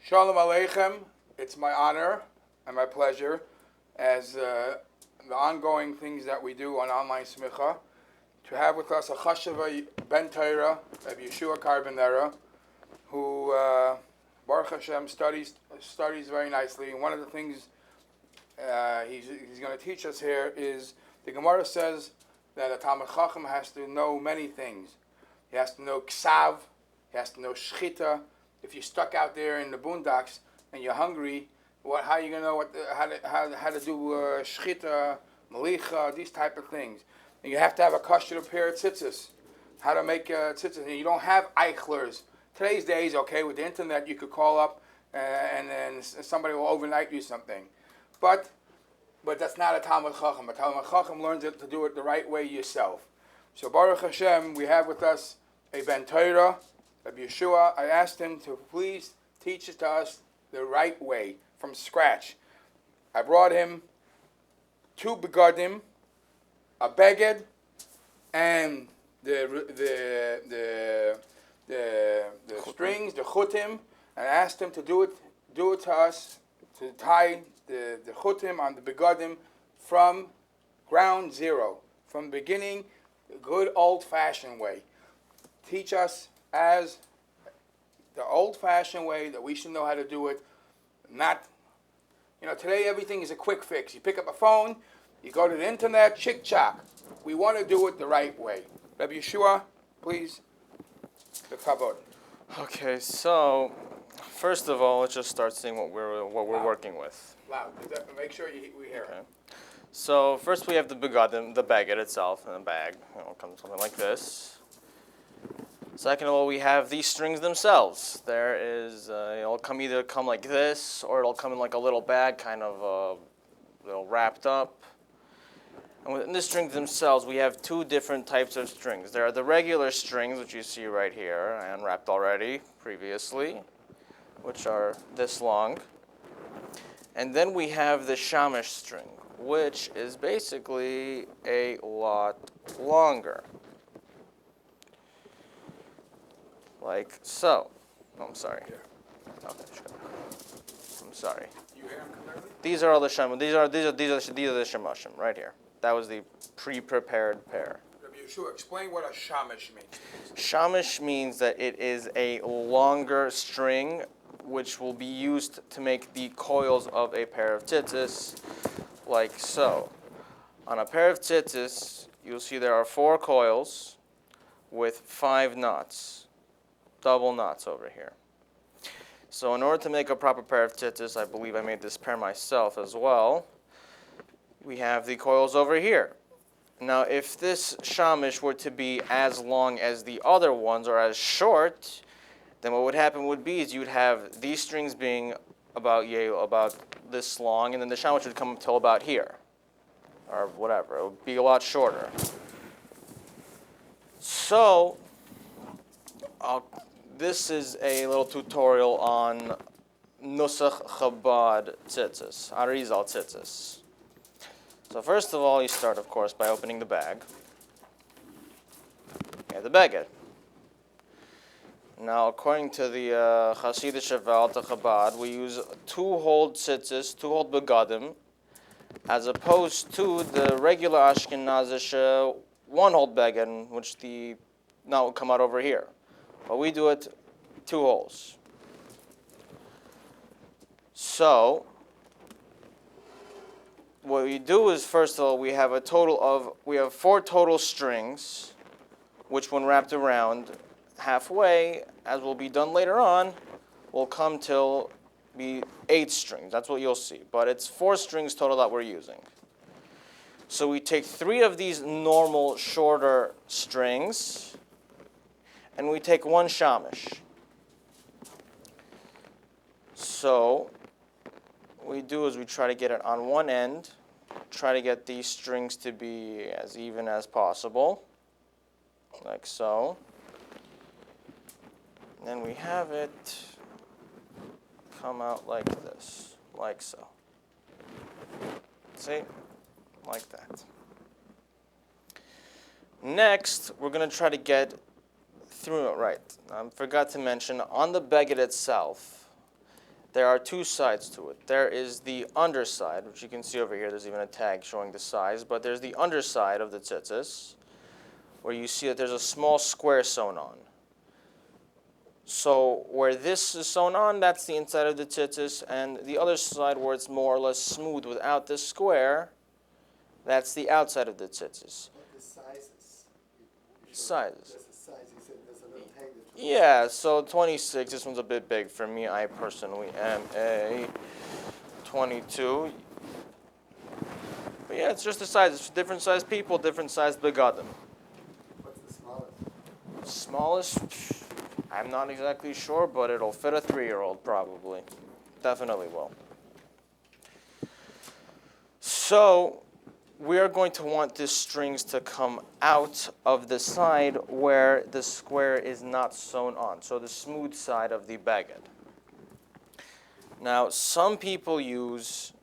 Shalom Aleichem. It's my honor and my pleasure as the ongoing things that we do on online smicha to have with us a chashava ben Torah of Yeshua Carbonera, who Baruch Hashem studies very nicely. And one of the things he's going to teach us here is the Gemara says that a Talmid Chacham has to know many things. He has to know ksav, he has to know shchita. If you're stuck out there in the boondocks and you're hungry, how are you going to know how to do shchita, malicha, these type of things? And you have to have a kosher pair of tzitzis, how to make tzitzis. And you don't have eichlers. Today's days, okay, with the internet, you could call up and then somebody will overnight you something. But that's not a Talmid Chacham. A Talmid Chacham learns to do it the right way yourself. So Baruch Hashem, we have with us a Ben Torah of Yeshua. I asked him to please teach it to us the right way from scratch. I brought him 2 begadim, a beged, and the strings, the chutim, and I asked him to do it to us, to tie the chutim on the begadim from ground zero, from the beginning, the good old-fashioned way. Teach us as the old-fashioned way that we should know how to do it. Not, today everything is a quick fix. You pick up a phone, you go to the internet, chick-chock. We want to do it the right way. Rabbi Yeshua, please, the kavod. Okay, so first of all, let's just start seeing what we're working with. Loud. Make sure we hear it. So first we have the begadim, the baguette itself in a bag. It'll come something like this. Second of all, we have these strings themselves. There is, it'll either come like this, or it'll come in like a little bag, kind of wrapped up. And within the strings themselves, we have 2 different types of strings. There are the regular strings, which you see right here, I unwrapped already previously, which are this long. And then we have the shamish string, which is basically a lot longer. Like so. Oh, I'm sorry. Okay, I'm sorry. You hear him clearly? These are all the shemashim. These are the shemashim right here. That was the pre-prepared pair. Rabbi Yeshua, explain what a shamish means. Shamish means that it is a longer string which will be used to make the coils of a pair of tzitzis, like so. On a pair of tzitzis, you'll see there are 4 coils with 5 knots. Double knots over here. So in order to make a proper pair of tzitzis, I believe I made this pair myself as well, we have the coils over here. Now if this shamish were to be as long as the other ones or as short, then what would happen would be is you'd have these strings being about this long, and then the shamish would come until about here, or whatever. It would be a lot shorter. So this is a little tutorial on Nusach Chabad tzitzis, Arizal tzitzis. So first of all, you start, of course, by opening the bag. You have the baguette. Now, according to the Hasidic Sheval to Chabad, we use 2-hold tzitzis, 2-hold begadim, as opposed to the regular Ashkenazish 1-hold baguette, which the knot will come out over here. But we do it 2 holes. So what we do is, first of all, we have 4 total strings, which when wrapped around halfway, as will be done later on, will come till be 8 strings. That's what you'll see. But it's 4 strings total that we're using. So we take 3 of these normal shorter strings, and we take 1 shamish. So what we do is we try to get it on one end, try to get these strings to be as even as possible, like so. And then we have it come out like this, like so. See? Like that. Next, we're going to try to get through it right. I forgot to mention, on the baguette itself, There are two sides to it. There is the underside, which you can see over here. There's even a tag showing the size. But there's the underside of the tzitzis, where you see that there's a small square sewn on. So where this is sewn on, that's the inside of the tzitzis. And the other side, where it's more or less smooth without this square, that's the outside of the tzitzis. But the sizes. Sizes. There's a size. You said there's a little tag that Yeah, so 26, this one's a bit big for me. I personally am a 22. But yeah, it's just the size. It's different sized people, different sized begadim. What's the smallest? Smallest, I'm not exactly sure, but it'll fit a 3-year-old probably. Definitely will. So we are going to want the strings to come out of the side where the square is not sewn on, so the smooth side of the baguette. Now, some people use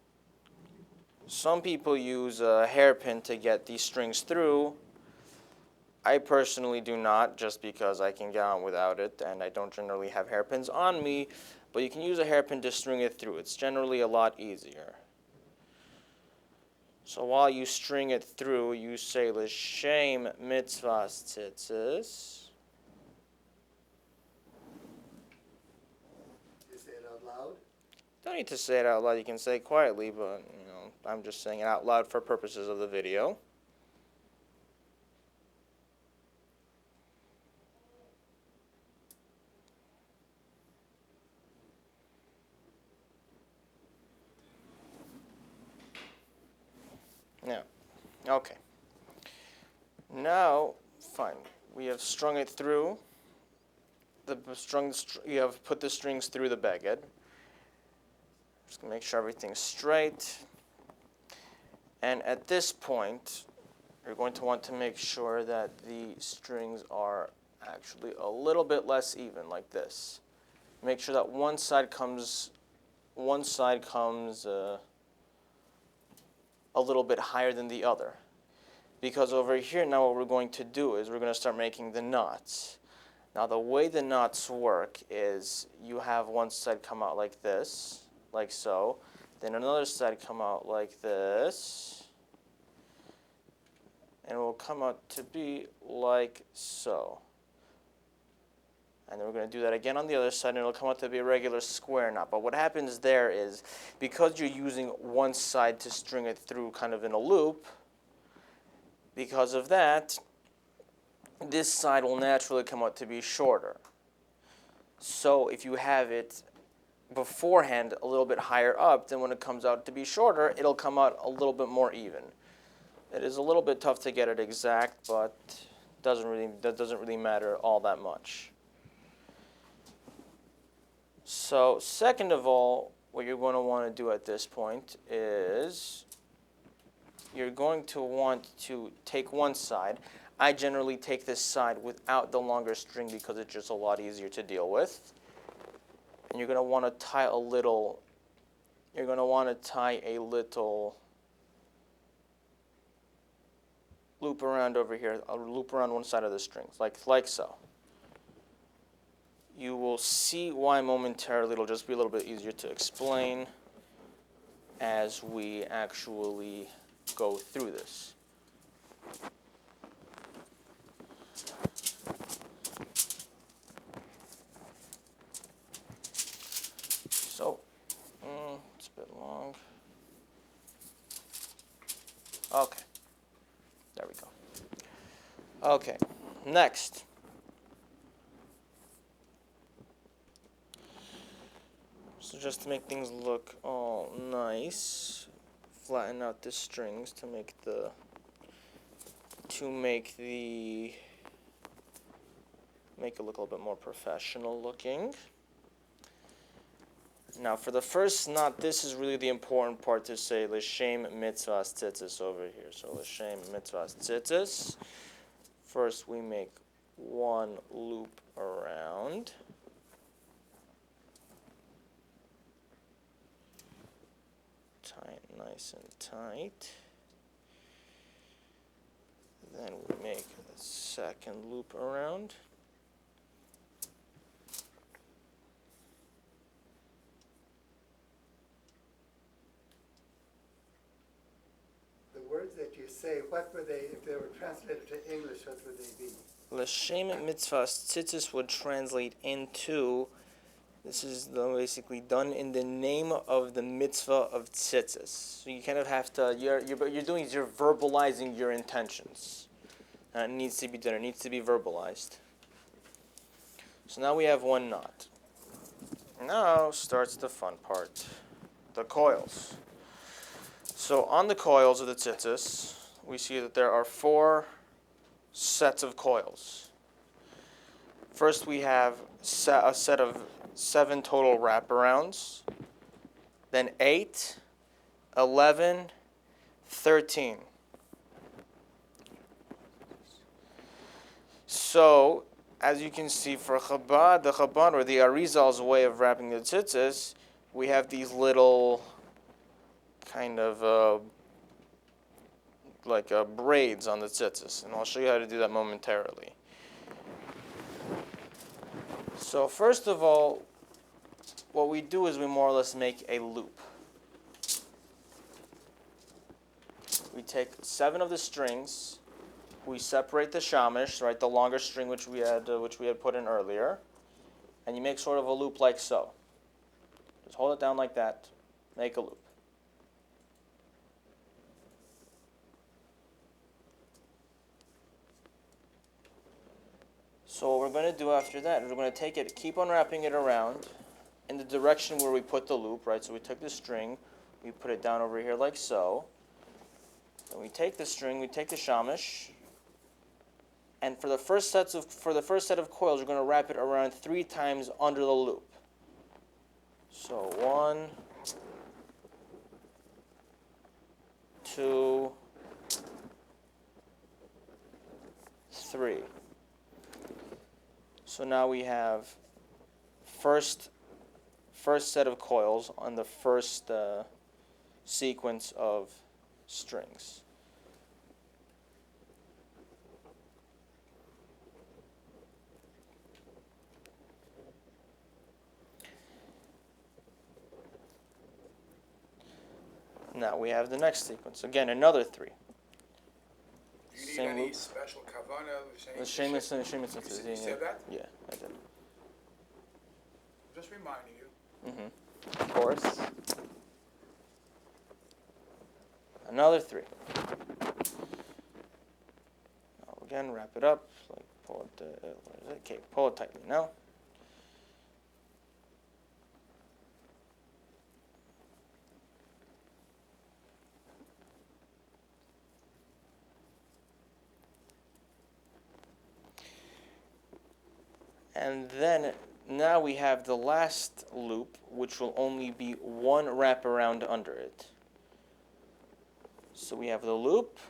a hairpin to get these strings through. I personally do not, just because I can get on without it, and I don't generally have hairpins on me, but you can use a hairpin to string it through. It's generally a lot easier. So while you string it through, you say l'shem mitzvahs tzitzis. You say it out loud? Don't need to say it out loud. You can say it quietly, but I'm just saying it out loud for purposes of the video. Yeah. Okay. Now, fine. We have strung it through. You have put the strings through the baguette. Just gonna make sure everything's straight. And at this point, you're going to want to make sure that the strings are actually a little bit less even, like this. Make sure that one side comes a little bit higher than the other. Because over here now what we're going to do is we're going to start making the knots. Now the way the knots work is you have one side come out like this, like so. Then another side come out like this. And it will come out to be like so. And then we're going to do that again on the other side, and it'll come out to be a regular square knot. But what happens there is, because you're using one side to string it through kind of in a loop, because of that, this side will naturally come out to be shorter. So if you have it beforehand a little bit higher up, then when it comes out to be shorter, it'll come out a little bit more even. It is a little bit tough to get it exact, but that doesn't really matter all that much. So second of all, what you're going to want to do at this point is you're going to want to take one side. I generally take this side without the longer string because it's just a lot easier to deal with. And you're going to want to tie a little loop around over here, a loop around one side of the strings, like so. You will see why momentarily. It'll just be a little bit easier to explain as we actually go through this. So, it's a bit long. Okay, there we go. Okay, next. So just to make things look all nice, flatten out the strings to make it look a little bit more professional looking. Now for the first knot, this is really the important part to say l'shem mitzvahs tzitzis over here. So l'shem mitzvahs tzitzis. First we make one loop around. Tie it nice and tight. Then we make a second loop around. words that you say, what would they, if they were translated to English, what would they be? L'shem mitzvahs tzitzis would translate into, this is basically done in the name of the mitzvah of tzitzis. So you kind of have to, you're verbalizing your intentions. It needs to be done, it needs to be verbalized. So now we have one knot. Now starts the fun part, the coils. So on the coils of the tzitzis, we see that there are 4 sets of coils. First we have a set of 7 total wraparounds, then 8, 11, 13. So, as you can see for Chabad, the Chabad, or the Arizal's way of wrapping the tzitzis, we have these little kind of braids on the tzitzis, and I'll show you how to do that momentarily. So first of all, what we do is we more or less make a loop. We take 7 of the strings, we separate the shamish, right, the longer string which we had put in earlier, and you make sort of a loop like so. Just hold it down like that, make a loop. So what we're going to do after that is we're going to take it, keep on wrapping it around in the direction where we put the loop, right? So we took the string, we put it down over here like so. Then we take the string, we take the shamish, and for the first set of coils, we're going to wrap it around 3 times under the loop. So 1, 2, 3. So now we have first set of coils on the first sequence of strings. Now we have the next sequence. Again, another 3. Do you need any special kavana? The shameless You said that? Yeah, I did. Just reminding you. Mm-hmm. Of course. Another 3. Now again, wrap it up. Like pull it. Okay, pull it tightly now. And then now we have the last loop, which will only be 1 wraparound under it. So we have the loop,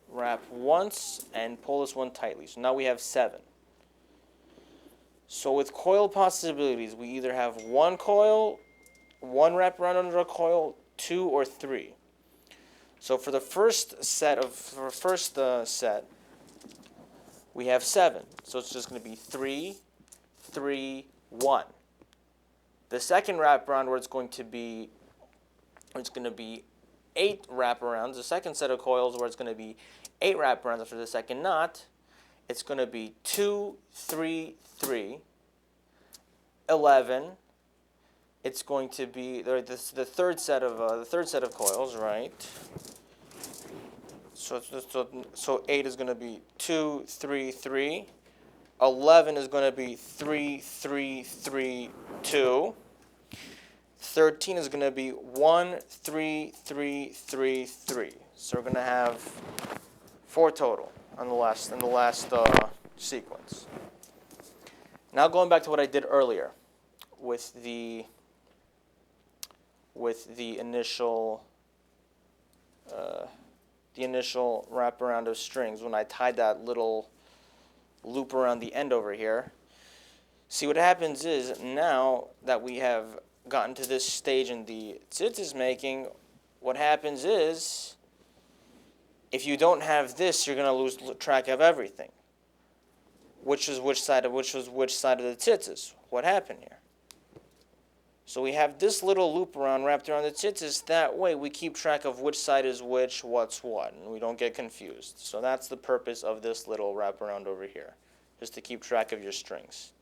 wrap once, and pull this one tightly. So now we have 7. So with coil possibilities, we either have 1 coil, 1 wraparound under a coil, 2 or 3. So for the first set, we have 7. So it's just going to be 3, 3, 1. The second wraparound where it's going to be 8 wraparounds. The second set of coils where it's going to be 8 wraparounds after the second knot. It's going to be 2, 3, 3, 11. It's going to be the third set of coils, right? So 8 is going to be 2, 3, 3. 11 is going to be 3, 3, 3, 2. 13 is going to be 1, 3, 3, 3, 3. So we're going to have 4 total on the last sequence. Now going back to what I did earlier with the initial wraparound of strings when I tied that little loop around the end over here. See, what happens is now that we have gotten to this stage in the tzitzis making, what happens is if you don't have this, you're going to lose track of everything. Which was which side of the tzitzis? What happened here? So we have this little loop wrapped around the tzitzis. That way we keep track of which side is which, what's what, and we don't get confused. So that's the purpose of this little wraparound over here, just to keep track of your strings.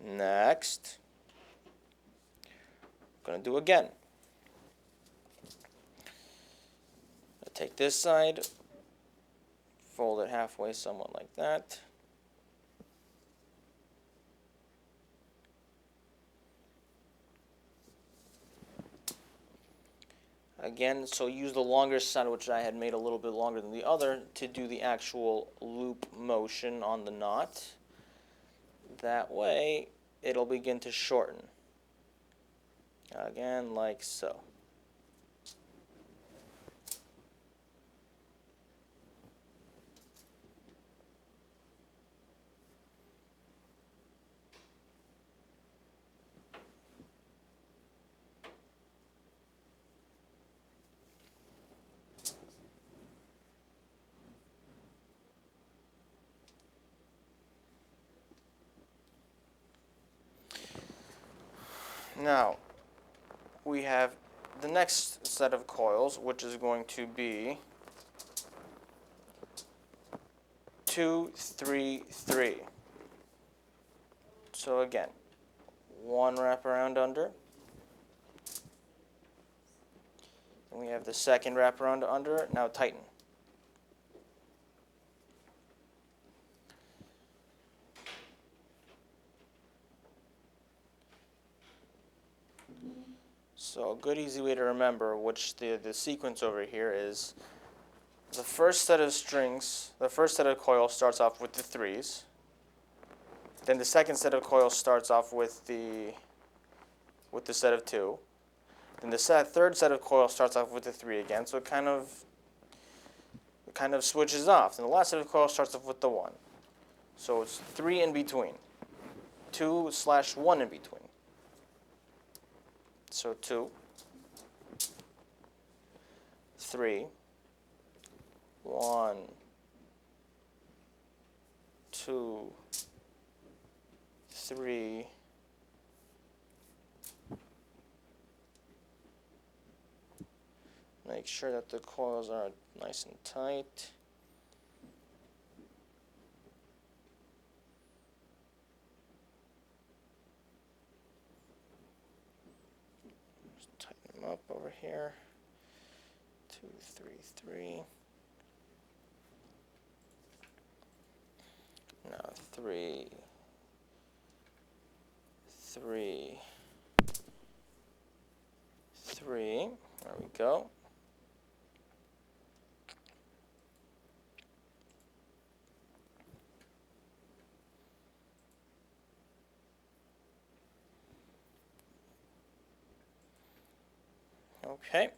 Next, I'm going to do again. I take this side, fold it halfway, somewhat like that. Again, so use the longer side, which I had made a little bit longer than the other, to do the actual loop motion on the knot. That way, it'll begin to shorten. Again, like so. Now, we have the next set of coils, which is going to be 2, 3, 3. So again, one wraparound under. And we have the second wraparound under. Now tighten. So a good easy way to remember which the sequence over here is the first set of strings, the first set of coils starts off with the 3s. Then the second set of coils starts off with the set of 2. Then the third set of coils starts off with the 3 again, so it kind of switches off. And the last set of coils starts off with the 1. So it's 3 in between, 2/1 in between. So 2, 3, 1, 2, 3, make sure that the coils are nice and tight. Up over here, 2, 3, 3. Now 3, 3, 3. There we go. Okay,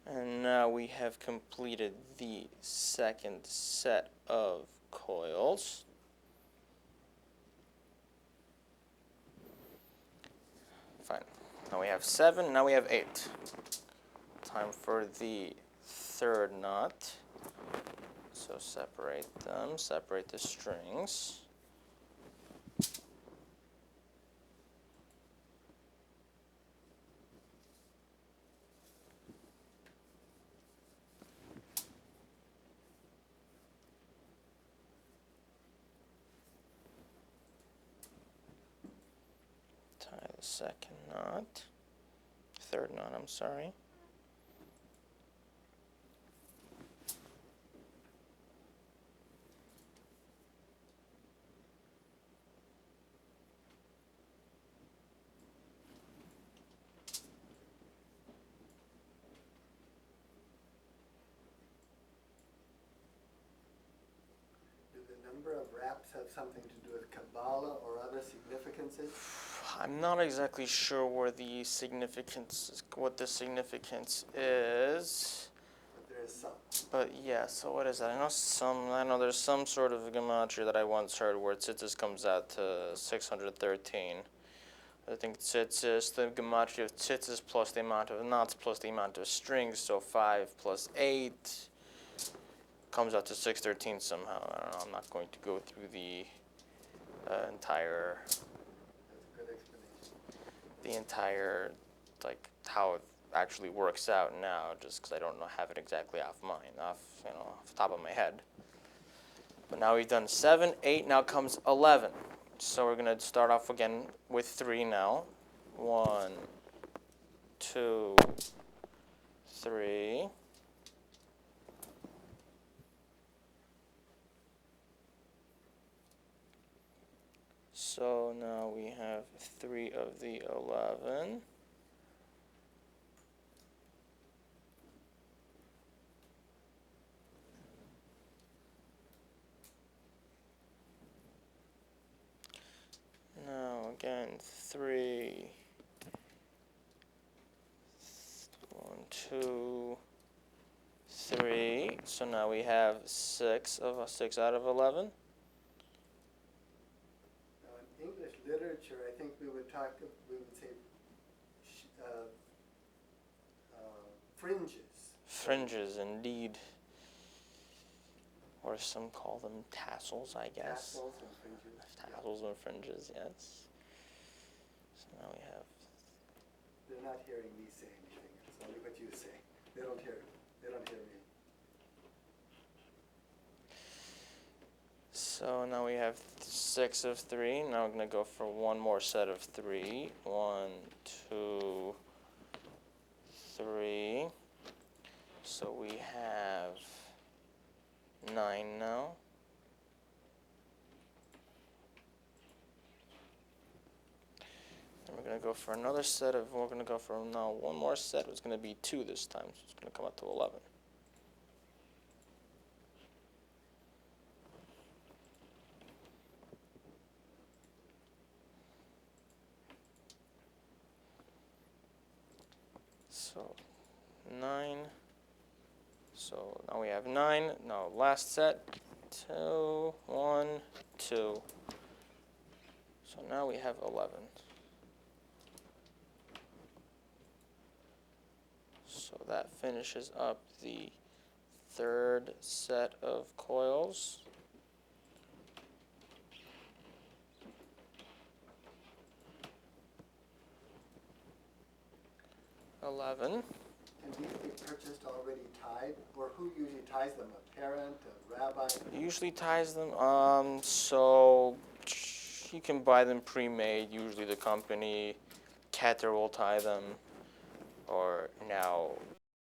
and now we have completed the second set of coils. Fine, now we have 7, now we have 8. Time for the third knot. So separate them, separate the strings. Tie the second knot, third knot, I'm sorry. Do the number of wraps have something to do with Kabbalah or other significances? I'm not exactly sure where the significance, what the significance is. But there is some. But yeah, so what is that? I know there's some sort of gematria that I once heard where tzitzis comes out to 613. I think tzitzis, the gematria of tzitzis plus the amount of knots plus the amount of strings, so 5 plus 8 comes out to 613 somehow. I don't know, I'm not going to go through the entire the entire, like, how it actually works out now, just because I don't have it exactly off the top of my head. But now we've done 7, 8, now comes 11. So we're going to start off again with 3 now. 1, 2, 3. So now we have 3 of the 11. Now again 3. 1, 2, 3. So now we have 6 out of 11. Now in English literature, I think we would say fringes. Fringes, indeed. Or some call them tassels, I guess. Tassels and fringes. Tassels and fringes, yes. So now we have. They're not hearing me say anything. It's only what you say. They don't hear me. So now we have 6 of 3. Now we're going to go for one more set of 3. 1, 2, 3. So we have 9 now. And we're going to go for another set of, we're going to go for now one more set. It's going to be 2 this time, so it's going to come up to 11. So 9. So now we have 9. Now last set. 2, 1, 2. So now we have 11. So that finishes up the third set of coils. $11. And these be purchased already tied, or who usually ties them? A parent, a rabbi? Usually ties them. So you can buy them pre-made. Usually the company, Keter will tie them, or now